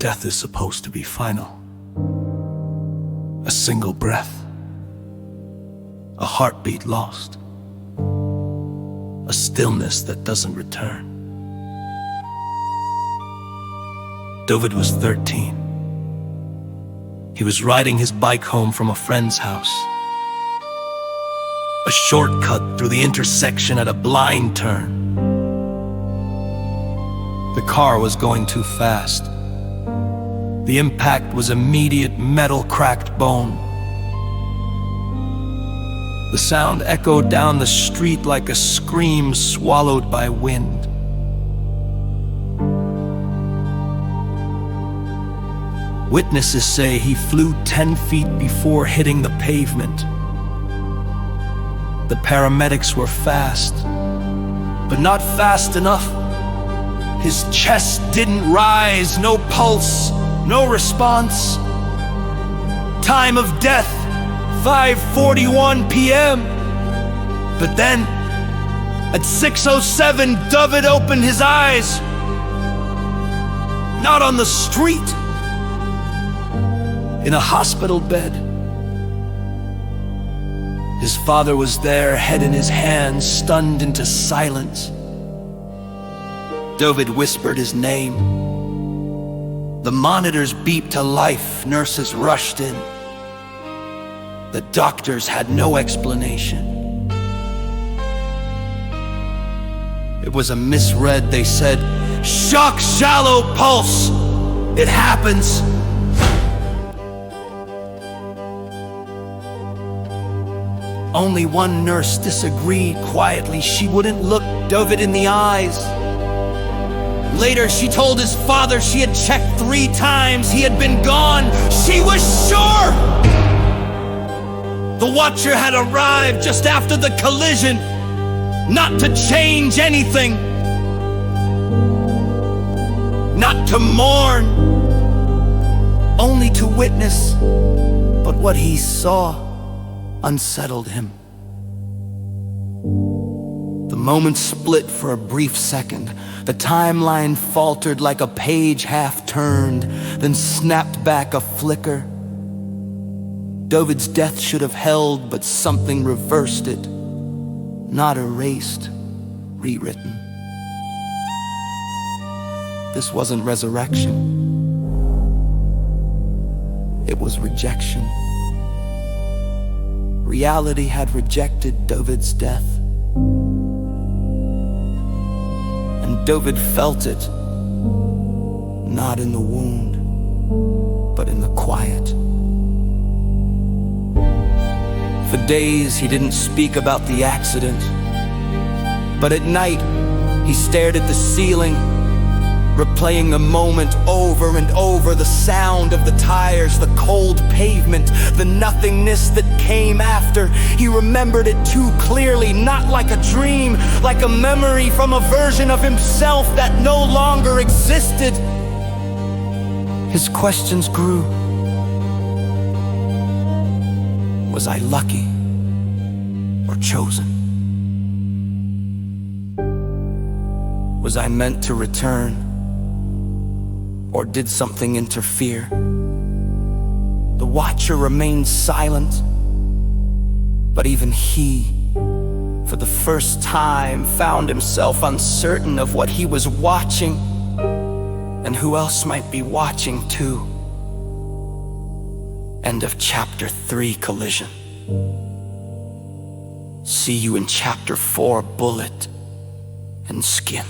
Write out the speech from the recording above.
death is supposed to be final. A single breath, a heartbeat lost, a stillness that doesn't return. Dovid was 13. He was riding his bike home from a friend's house. A shortcut through the intersection at a blind turn. The car was going too fast. The impact was immediate, metal cracked bone. The sound echoed down the street like a scream swallowed by wind. Witnesses say he flew 10 feet before hitting the pavement. The paramedics were fast, but not fast enough. His chest didn't rise, no pulse, no response. Time of death, 5:41 p.m. But then, at 6:07, Dovid opened his eyes. Not on the street, in a hospital bed. His father was there, head in his hands, stunned into silence. Dovid whispered his name. The monitors beeped to life, nurses rushed in. The doctors had no explanation. It was a misread. They said, "Shock shallow pulse. It happens." Only one nurse disagreed quietly. She wouldn't look Dovid in the eyes. Later, she told his father she had checked 3 times. He had been gone. She was sure! The watcher had arrived just after the collision, not to change anything, not to mourn, only to witness. But what he saw unsettled him. The moment split for a brief second. The timeline faltered like a page half turned, then snapped back a flicker. Dovid's death should have held, but something reversed it. Not erased, rewritten. This wasn't resurrection. It was rejection. Reality had rejected Dovid's death. And Dovid felt it, not in the wound, but in the quiet. For days he didn't speak about the accident, but at night he stared at the ceiling, replaying the moment over and over, the sound of the tires, the cold pavement, the nothingness that came after. He remembered it too clearly, not like a dream, like a memory from a version of himself that no longer existed. His questions grew. Was I lucky or chosen? Was I meant to return? Or did something interfere? The watcher remained silent, but even he, for the first time, found himself uncertain of what he was watching and who else might be watching too. End of Chapter 3, Collision. See you in Chapter 4, Bullet and Skin.